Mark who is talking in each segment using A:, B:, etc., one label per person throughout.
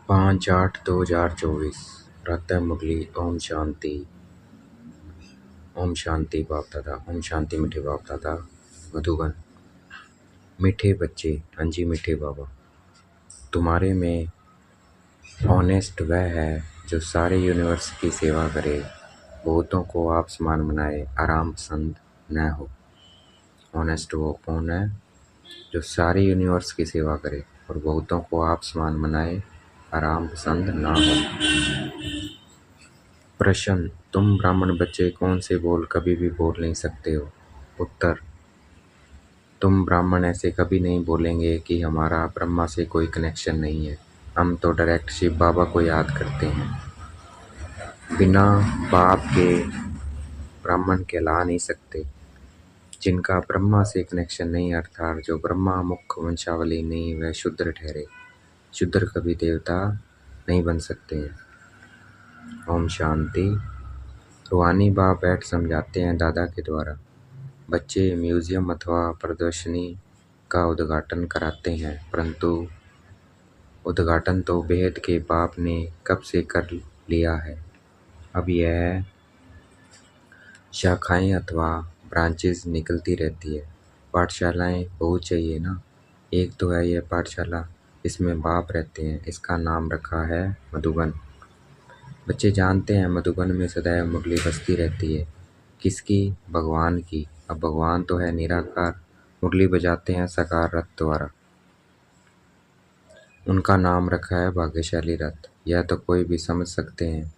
A: 5/8/2024 प्रातः मुरली। ओम शांति। ओम शांति बाप दादा। ओम शांति मीठे बाप दादा। मधुबन। मीठे बच्चे। हाँ जी मीठे बाबा। तुम्हारे में ऑनेस्ट वह है जो सारे यूनिवर्स की सेवा करे, बहुतों को आप समान बनाए, आराम पसंद न हो। ऑनेस्ट वो कौन है जो सारे यूनिवर्स की सेवा करे और बहुतों को आप समान बनाए, आराम पसंद ना हो। प्रश्न: तुम ब्राह्मण बच्चे कौन से बोल कभी भी बोल नहीं सकते हो? उत्तर: तुम ब्राह्मण ऐसे कभी नहीं बोलेंगे कि हमारा ब्रह्मा से कोई कनेक्शन नहीं है। हम तो डायरेक्ट शिव बाबा को याद करते हैं। बिना बाप के ब्राह्मण कहला नहीं सकते। जिनका ब्रह्मा से कनेक्शन नहीं, अर्थात जो ब्रह्मा मुख वंशावली नहीं, वह शूद्र ठहरे। शूद्र कभी देवता नहीं बन सकते हैं। ओम शांति। रूहानी बाप बैठ समझाते हैं दादा के द्वारा। बच्चे म्यूजियम अथवा प्रदर्शनी का उद्घाटन कराते हैं, परंतु उद्घाटन तो बेहद के बाप ने कब से कर लिया है। अब यह शाखाएं अथवा ब्रांचेस निकलती रहती है। पाठशालाएं बहुत चाहिए ना। एक तो है यह पाठशाला, इसमें बाप रहते हैं, इसका नाम रखा है मधुबन। बच्चे जानते हैं मधुबन में सदैव मुरली बजती रहती है। किसकी? भगवान की। अब भगवान तो है निराकार, मुरली बजाते हैं साकार रथ द्वारा। उनका नाम रखा है भाग्यशाली रथ। यह तो कोई भी समझ सकते हैं।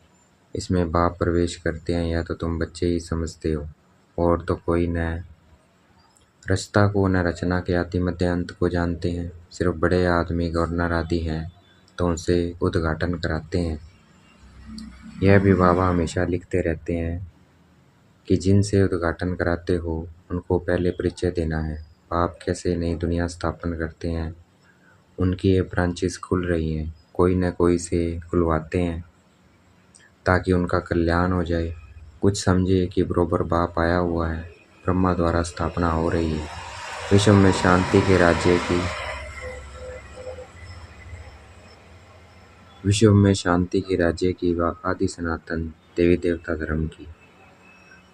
A: इसमें बाप प्रवेश करते हैं, यह तो तुम बच्चे ही समझते हो, और तो कोई न रचता को न रचना के आदि मध्य अंत को जानते हैं। सिर्फ बड़े आदमी गवर्नर आदि हैं तो उनसे उद्घाटन कराते हैं। यह भी बाबा हमेशा लिखते रहते हैं कि जिनसे उद्घाटन कराते हो उनको पहले परिचय देना है। बाप कैसे नई दुनिया स्थापन करते हैं, उनकी ये ब्रांचेस खुल रही हैं, कोई न कोई से खुलवाते हैं ताकि उनका कल्याण हो जाए। कुछ समझे कि बरोबर बाप आया हुआ है, ब्रह्मा द्वारा स्थापना हो रही है। विश्व में शांति के राज्य की व आदि सनातन देवी देवता धर्म की,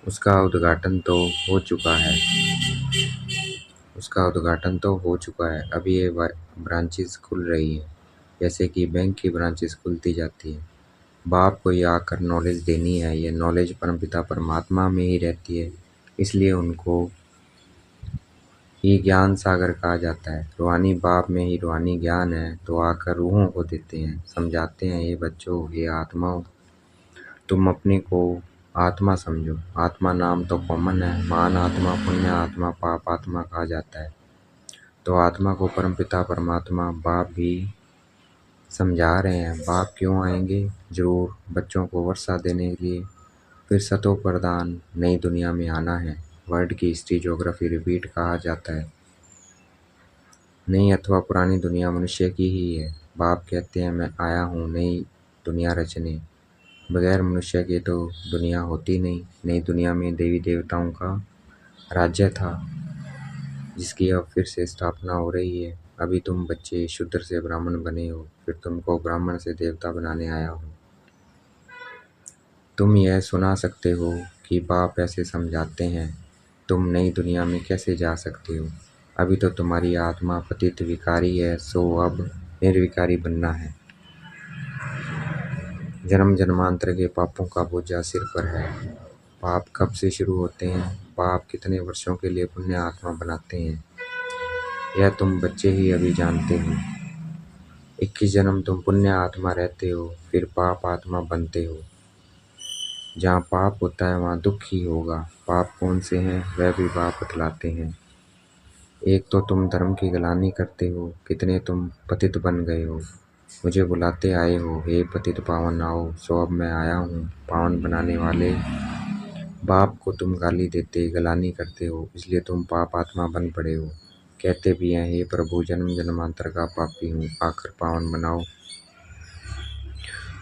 A: उसका उद्घाटन तो हो चुका है। अभी ये ब्रांचेस खुल रही है, जैसे कि बैंक की ब्रांचेस खुलती जाती है। बाप को ये आकर नॉलेज देनी है। ये नॉलेज परमपिता परमात्मा में ही रहती है, इसलिए उनको ही ज्ञान सागर कहा जाता है। रूहानी बाप में ही रूहानी ज्ञान है, तो आकर रूहों को देते हैं, समझाते हैं, ये बच्चों, ये आत्माओं, तुम अपने को आत्मा समझो। आत्मा नाम तो कॉमन है। महान आत्मा, पुण्य आत्मा, पाप आत्मा कहा जाता है। तो आत्मा को परमपिता परमात्मा बाप भी समझा रहे हैं। बाप क्यों आएंगे? जरूर बच्चों को वर्षा देने के लिए। फिर सतो प्रधान नई दुनिया में आना है। वर्ल्ड की हिस्ट्री ज्योग्राफी रिपीट कहा जाता है। नई अथवा पुरानी दुनिया मनुष्य की ही है। बाप कहते हैं मैं आया हूँ नई दुनिया रचने। बगैर मनुष्य के तो दुनिया होती नहीं। नई दुनिया में देवी देवताओं का राज्य था, जिसकी अब फिर से स्थापना हो रही है। अभी तुम बच्चे शूद्र से ब्राह्मण बने हो, फिर तुमको ब्राह्मण से देवता बनाने आया हूँ। तुम यह सुना सकते हो कि बाप ऐसे समझाते हैं, तुम नई दुनिया में कैसे जा सकते हो। अभी तो तुम्हारी आत्मा पतित विकारी है, सो अब निर्विकारी बनना है। जन्म जन्मांतर के पापों का बोझा सिर पर है। पाप कब से शुरू होते हैं, पाप कितने वर्षों के लिए पुण्य आत्मा बनाते हैं, यह तुम बच्चे ही अभी जानते हो। 21 जन्म तुम पुण्य आत्मा रहते हो, फिर पाप आत्मा बनते हो। जहाँ पाप होता है वहाँ दुख ही होगा। पाप कौन से हैं वह भी बाप बतलाते हैं। एक तो तुम धर्म की गलानी करते हो, कितने तुम पतित बन गए हो, मुझे बुलाते आए हो, हे पतित पावन आओ। सो अब मैं आया हूँ। पावन बनाने वाले बाप को तुम गाली देते, गलानी करते हो, इसलिए तुम पाप आत्मा बन पड़े हो। कहते भी हैं, हे प्रभु जन्म जन्मांतर का पापी हूँ, आकर पावन बनाओ।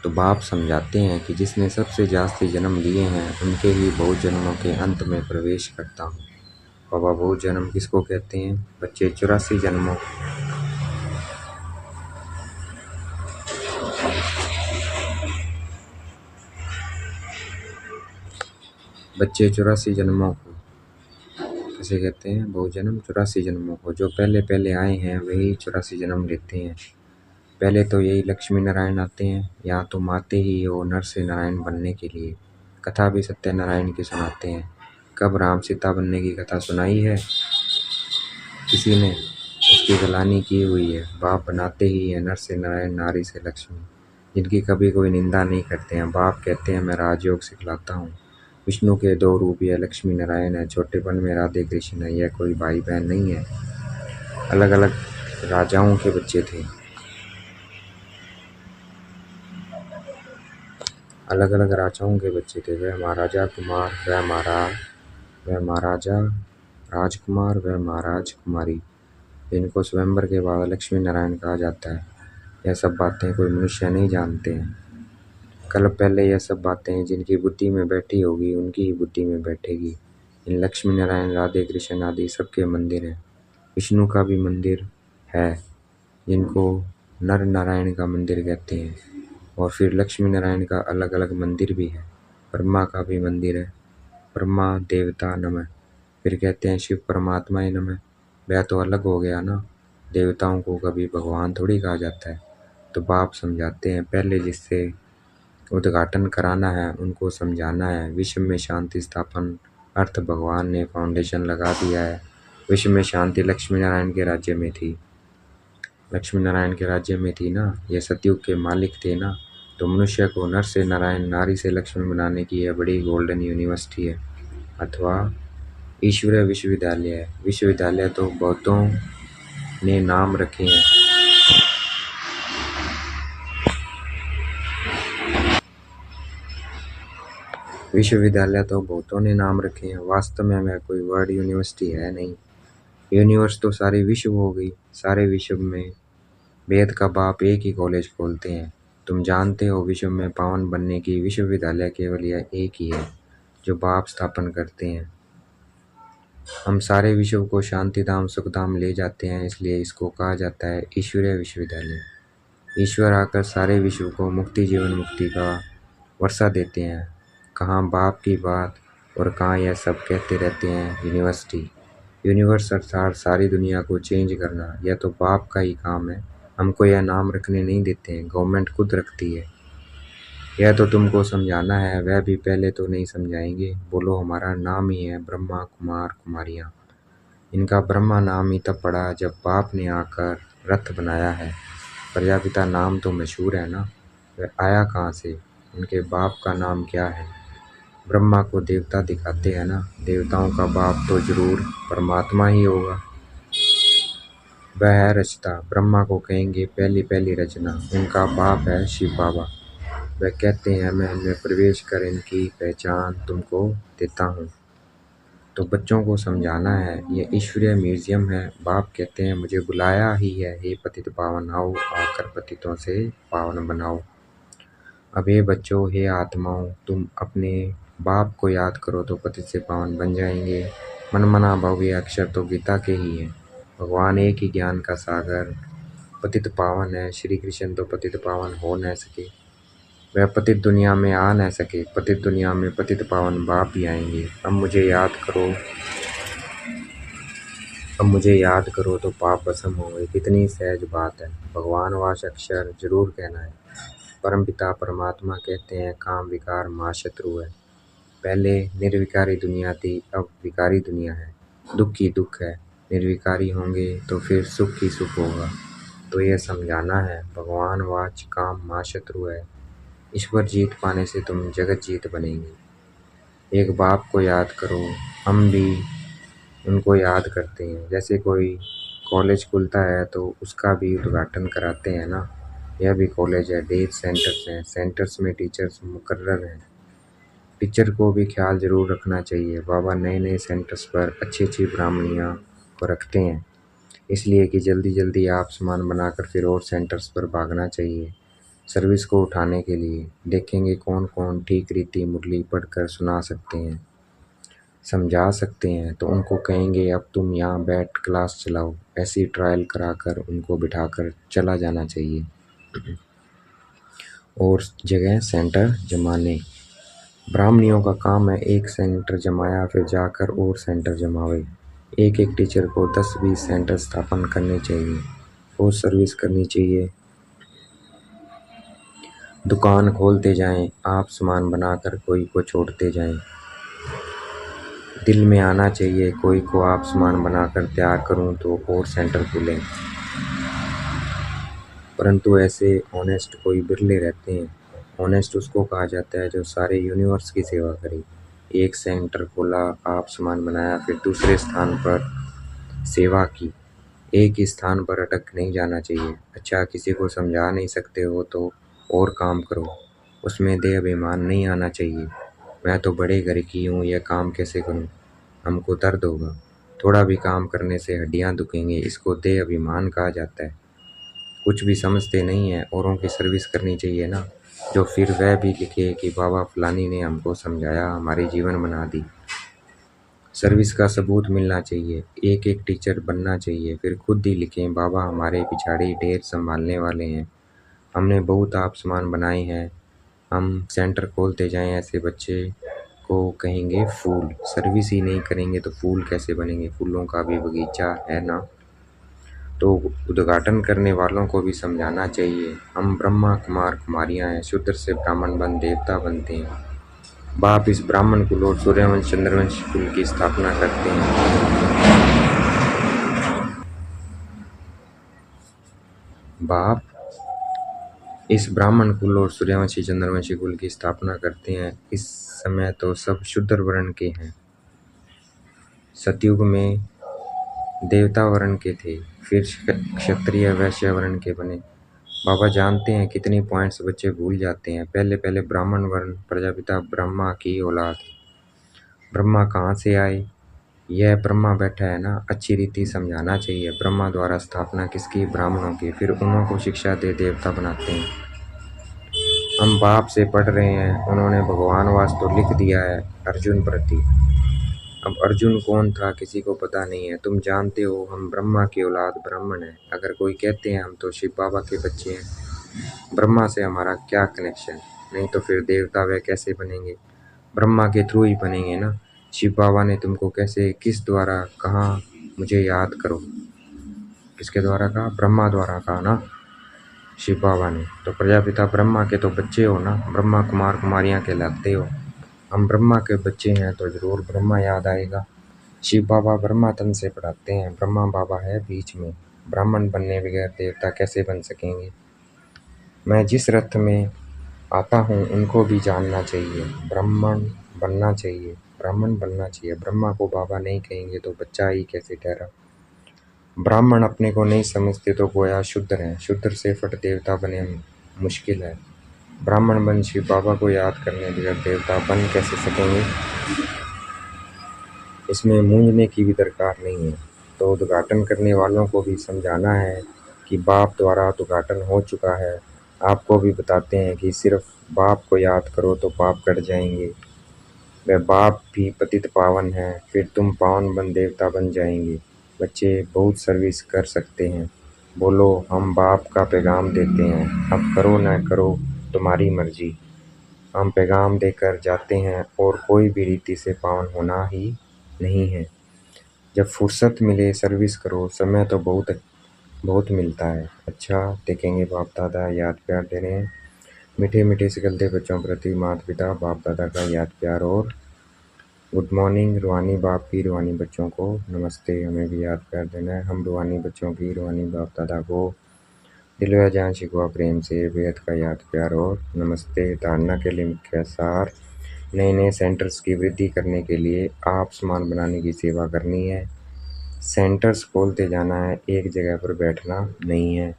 A: तो बाप समझाते हैं कि जिसने सबसे जास्ती जन्म लिए हैं उनके ही बहुत जन्मों के अंत में प्रवेश करता हूँ। बाबा बहुत जन्म किसको कहते हैं? बच्चे 84 जन्मों बच्चे 84 जन्मों को कैसे कहते हैं, बहुजन्म 84 जन्मों को, जो पहले पहले आए हैं वही 84 जन्म लेते हैं। पहले तो यही लक्ष्मी नारायण आते हैं, यहाँ तुम आते ही हो नर से नारायण बनने के लिए। कथा भी सत्यनारायण की सुनाते हैं। कब राम सीता बनने की कथा सुनाई है किसी ने? उसकी गलानी की हुई है। बाप बनाते ही है नर से नारायण, नारी से लक्ष्मी, जिनकी कभी कोई निंदा नहीं करते हैं। बाप कहते हैं मैं राजयोग सिखलाता हूँ। विष्णु के 2 रूप, यह लक्ष्मी नारायण है। छोटेपन में राधे कृष्ण है, यह कोई भाई बहन नहीं है। अलग अलग राजाओं के बच्चे थे, अलग अलग राजाओं के बच्चे थे। वह महाराजा कुमार, वह महाराजा राजकुमार, वह महाराज कुमारी, जिनको स्वयंवर के बाद लक्ष्मी नारायण कहा जाता है। यह सब बातें कोई मनुष्य नहीं जानते हैं। कल पहले यह सब बातें जिनकी बुद्धि में बैठी होगी उनकी ही बुद्धि में बैठेगी। इन लक्ष्मी नारायण, राधे कृष्ण आदि सबके मंदिर हैं। विष्णु का भी मंदिर है, जिनको नर नारायण का मंदिर कहते हैं। और फिर लक्ष्मी नारायण का अलग अलग मंदिर भी है। ब्रह्मा का भी मंदिर है, ब्रह्मा देवता नमः। फिर कहते हैं शिव परमात्मा नमः। वह तो अलग हो गया ना, देवताओं को कभी भगवान थोड़ी कहा जाता है। तो बाप समझाते हैं, पहले जिससे उद्घाटन कराना है उनको समझाना है। विश्व में शांति स्थापन अर्थ भगवान ने फाउंडेशन लगा दिया है। विश्व में शांति लक्ष्मी नारायण के राज्य में थी, लक्ष्मी नारायण के राज्य में थी ना। ये सतयुग के मालिक थे ना। तो मनुष्य को नर से नारायण, नारी से लक्ष्मी बनाने की यह बड़ी गोल्डन यूनिवर्सिटी है, अथवा ईश्वरीय विश्वविद्यालय है। विश्वविद्यालय तो बहुतों ने नाम रखे हैं, विश्वविद्यालय तो बहुतों ने नाम रखे हैं। वास्तव में वह कोई वर्ड यूनिवर्सिटी है नहीं। यूनिवर्स तो सारे विश्व हो गई। सारे विश्व में वेद का बाप एक ही कॉलेज खोलते हैं। तुम जानते हो विश्व में पावन बनने की विश्वविद्यालय केवल यह एक ही है, जो बाप स्थापन करते हैं। हम सारे विश्व को शांति धाम सुखधाम ले जाते हैं, इसलिए इसको कहा जाता है ईश्वरीय विश्वविद्यालय। ईश्वर आकर सारे विश्व को मुक्ति, जीवन मुक्ति का वर्षा देते हैं। कहाँ बाप की बात और कहाँ यह सब कहते रहते हैं यूनिवर्सिटी। यूनिवर्स अर्थात सारी दुनिया को चेंज करना, यह तो बाप का ही काम है। हमको यह नाम रखने नहीं देते हैं, गवर्नमेंट खुद रखती है। यह तो तुमको समझाना है, वह भी पहले तो नहीं समझाएंगे। बोलो हमारा नाम ही है ब्रह्मा कुमार कुमारियाँ। इनका ब्रह्मा नाम ही तब पड़ा जब बाप ने आकर रथ बनाया है। प्रजापिता नाम तो मशहूर है ना, वह आया कहाँ से, उनके बाप का नाम क्या है? ब्रह्मा को देवता दिखाते हैं ना, देवताओं का बाप तो जरूर परमात्मा ही होगा। वह है रचता, ब्रह्मा को कहेंगे पहली पहली रचना। उनका बाप है शिव बाबा। वह कहते हैं मैं इनमें प्रवेश कर इनकी पहचान तुमको देता हूँ। तो बच्चों को समझाना है, ये ईश्वरीय म्यूजियम है। बाप कहते हैं मुझे बुलाया ही है, हे पतित पावन आओ, आकर पतितों से पावन बनाओ। अब हे बच्चों, हे आत्माओं, तुम अपने बाप को याद करो तो पतित से पावन बन जाएंगे। मन मना भव्य अक्षर तो गीता के ही हैं। भगवान एक ही ज्ञान का सागर पतित पावन है। श्री कृष्ण तो पतित पावन हो न सके, वह पतित दुनिया में आ न सके। पतित दुनिया में पतित पावन बाप भी आएंगे। अब मुझे याद करो तो पाप भस्म होंगे। कितनी सहज बात है। भगवान वास अक्षर जरूर कहना है। परमपिता परमात्मा कहते हैं काम विकार माँ शत्रु है। पहले निर्विकारी दुनिया थी, अब विकारी दुनिया है। दुख ही दुख है, निर्विकारी होंगे तो फिर सुख ही सुख होगा। तो यह समझाना है, भगवान वाच काम माँ शत्रु है। ईश्वर जीत पाने से तुम जगत जीत बनेंगे। एक बाप को याद करो। हम भी उनको याद करते हैं। जैसे कोई कॉलेज खुलता है तो उसका भी उद्घाटन कराते हैं ना। यह भी कॉलेज है, ढेर सेंटर्स हैं, सेंटर्स में टीचर्स मुकर्रर हैं। टीचर को भी ख्याल जरूर रखना चाहिए। बाबा नए नए सेंटर्स पर अच्छी अच्छी ब्राह्मणियाँ को रखते हैं, इसलिए कि जल्दी जल्दी आप सामान बनाकर फिर और सेंटर्स पर भागना चाहिए सर्विस को उठाने के लिए। देखेंगे कौन कौन ठीक रीति मुरली पढ़कर सुना सकते हैं, समझा सकते हैं। तो उनको कहेंगे अब तुम यहाँ बैठ क्लास चलाओ। ऐसी ट्रायल कराकर उनको बिठाकर चला जाना चाहिए और जगह सेंटर जमाने। ब्राह्मणियों का काम है एक सेंटर जमाया फिर जाकर और सेंटर जमावे। एक एक टीचर को 10-20 सेंटर स्थापन करने चाहिए और सर्विस करनी चाहिए। दुकान खोलते जाएं आप सामान बनाकर कोई को छोड़ते जाएं। दिल में आना चाहिए कोई को आप सामान बनाकर तैयार करूं तो और सेंटर खुलें। परंतु ऐसे ऑनेस्ट कोई बिरले रहते हैं। ऑनेस्ट उसको कहा जाता है जो सारे यूनिवर्स की सेवा करे। एक सेंटर खोला आप सामान बनाया फिर दूसरे स्थान पर सेवा की। एक ही स्थान पर अटक नहीं जाना चाहिए। अच्छा किसी को समझा नहीं सकते हो तो और काम करो। उसमें देह अभिमान नहीं आना चाहिए। मैं तो बड़े घर की हूँ यह काम कैसे करूँ, हमको दर्द होगा। थोड़ा भी काम करने से हड्डियाँ दुखेंगी, इसको देह अभिमान कहा जाता है। कुछ भी समझते नहीं है, औरों की सर्विस करनी चाहिए ना। जो फिर वह भी लिखे कि बाबा फलानी ने हमको समझाया हमारी जीवन बना दी। सर्विस का सबूत मिलना चाहिए। एक एक टीचर बनना चाहिए फिर खुद ही लिखें बाबा हमारे पिछाड़ी ढेर संभालने वाले हैं। हमने बहुत आप सामान बनाए हैं। हम सेंटर खोलते जाएं ऐसे बच्चे को कहेंगे फूल। सर्विस ही नहीं करेंगे तो फूल कैसे बनेंगे। फूलों का भी बगीचा है ना। तो उद्घाटन करने वालों को भी समझाना चाहिए हम ब्रह्मा कुमार कुमारियां हैं। शूद्र से ब्राह्मण बन देवता बनते हैं। बाप इस ब्राह्मण कुल और सूर्यवंश चंद्रवंश कुल की स्थापना करते हैं। बाप इस ब्राह्मण कुल और सूर्यवंशी चंद्रवंशी कुल की स्थापना करते हैं। इस समय तो सब शूद्र वर्ण के हैं। सतयुग में देवता वर्ण के थे, फिर क्षत्रिय वैश्य वर्ण के बने। बाबा जानते हैं कितनी पॉइंट्स बच्चे भूल जाते हैं। पहले पहले ब्राह्मण वर्ण प्रजापिता ब्रह्मा की औलाद। ब्रह्मा कहाँ से आए, यह ब्रह्मा बैठा है ना। अच्छी रीति समझाना चाहिए। ब्रह्मा द्वारा स्थापना किसकी, ब्राह्मणों की। फिर उन्हों को शिक्षा दे देवता बनाते हैं। हम बाप से पढ़ रहे हैं, उन्होंने भगवान वास तो लिख दिया है अर्जुन प्रति। अब अर्जुन कौन था किसी को पता नहीं है। तुम जानते हो हम ब्रह्मा की औलाद ब्राह्मण हैं। अगर कोई कहते हैं हम तो शिव बाबा के बच्चे हैं, ब्रह्मा से हमारा क्या कनेक्शन। नहीं तो फिर देवता वे कैसे बनेंगे, ब्रह्मा के थ्रू ही बनेंगे ना। शिव बाबा ने तुमको कैसे किस द्वारा कहा मुझे याद करो, किसके द्वारा कहा, ब्रह्मा द्वारा कहा ना शिव बाबा ने। तो प्रजापिता ब्रह्मा के तो बच्चे हो ना, ब्रह्मा कुमार कुमारियाँ कहलाते हो। हम ब्रह्मा के बच्चे हैं तो जरूर ब्रह्मा याद आएगा। शिव बाबा ब्रह्मा तन से पढ़ाते हैं, ब्रह्मा बाबा है बीच में। ब्राह्मण बनने बगैर देवता कैसे बन सकेंगे। मैं जिस रथ में आता हूँ उनको भी जानना चाहिए। ब्राह्मण बनना चाहिए, ब्राह्मण बनना चाहिए। ब्रह्मा को बाबा नहीं कहेंगे तो बच्चा ही कैसे ठहरा। ब्राह्मण अपने को नहीं समझते तो गोया शूद्र हैं। शूद्र से फट देवता बने मुश्किल है। ब्राह्मण बन शिव बाबा को याद करने बगैर देवता बन कैसे सकेंगे। इसमें मूंझने की भी दरकार नहीं है। तो उद्घाटन करने वालों को भी समझाना है कि बाप द्वारा उद्घाटन हो चुका है। आपको भी बताते हैं कि सिर्फ बाप को याद करो तो पाप कट जाएंगे। वह बाप भी पतित पावन है, फिर तुम पावन बन देवता बन जाएंगे। बच्चे बहुत सर्विस कर सकते हैं। बोलो हम बाप का पैगाम देते हैं, अब करो न करो तुम्हारी मर्जी। हम पैगाम देकर जाते हैं और कोई भी रीति से पावन होना ही नहीं है। जब फुर्सत मिले सर्विस करो, समय तो बहुत बहुत मिलता है। अच्छा देखेंगे बाप दादा याद प्यार दे रहे हैं। मीठे मीठे सिकलते बच्चों प्रति माता पिता बाप दादा का याद प्यार और गुड मॉर्निंग। रूहानी बाप की रूहानी बच्चों को नमस्ते। हमें भी याद प्यार देना है। हम रूहानी बच्चों की रूहानी बाप दादा को दिल व जान शिकवा प्रेम से बेहद का याद प्यार और नमस्ते। धारणा के लिए मुख्य सार, नए नए सेंटर्स की वृद्धि करने के लिए आप सामान बनाने की सेवा करनी है। सेंटर्स खोलते जाना है, एक जगह पर बैठना नहीं है।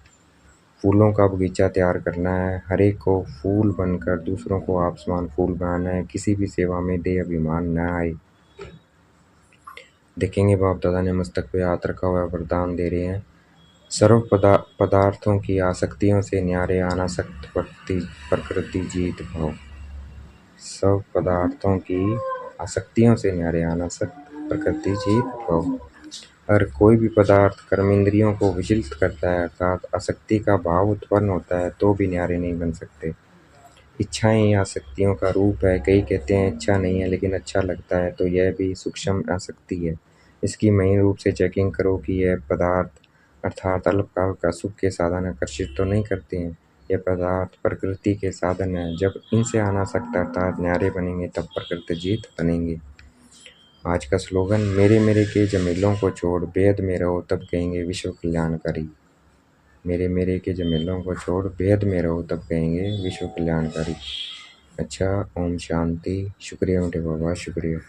A: फूलों का बगीचा तैयार करना है, हर एक को फूल बनकर दूसरों को आप समान फूल बनाना है। किसी भी सेवा में देह अभिमान न आए। देखेंगे बाप दादा ने मस्तक पे हाथ रखा हुआ वरदान दे रहे हैं। सर्व पदार्थों की आसक्तियों से न्यारे अनासक्त प्रकृति जीत भाव। सब पदार्थों की आसक्तियों से न्यारे अनासक्त प्रकृति जीत भाव। अगर कोई भी पदार्थ कर्म इंद्रियों को विचलित करता है अर्थात आसक्ति का भाव उत्पन्न होता है तो भी न्यारे नहीं बन सकते। इच्छाएं आसक्तियों का रूप है। कई कहते हैं इच्छा नहीं है लेकिन अच्छा लगता है, तो यह भी सूक्ष्म आसक्ति है। इसकी मेन रूप से चेकिंग करो कि यह पदार्थ अर्थात अल्पकाल का सुख के साधन आकर्षित तो नहीं करते हैं। यह पदार्थ प्रकृति के साधन है। जब इनसे अनासक्त अर्थात न्यारे बनेंगे तब प्रकृति जीत बनेंगे। आज का स्लोगन, मेरे मेरे के झमेलों को छोड़ बेद में रहो तब कहेंगे विश्व कल्याणकारी। मेरे मेरे के झमेलों को छोड़ बेद में रहो तब कहेंगे विश्व कल्याणकारी। अच्छा, ओम शांति। शुक्रिया मीठे बाबा, शुक्रिया।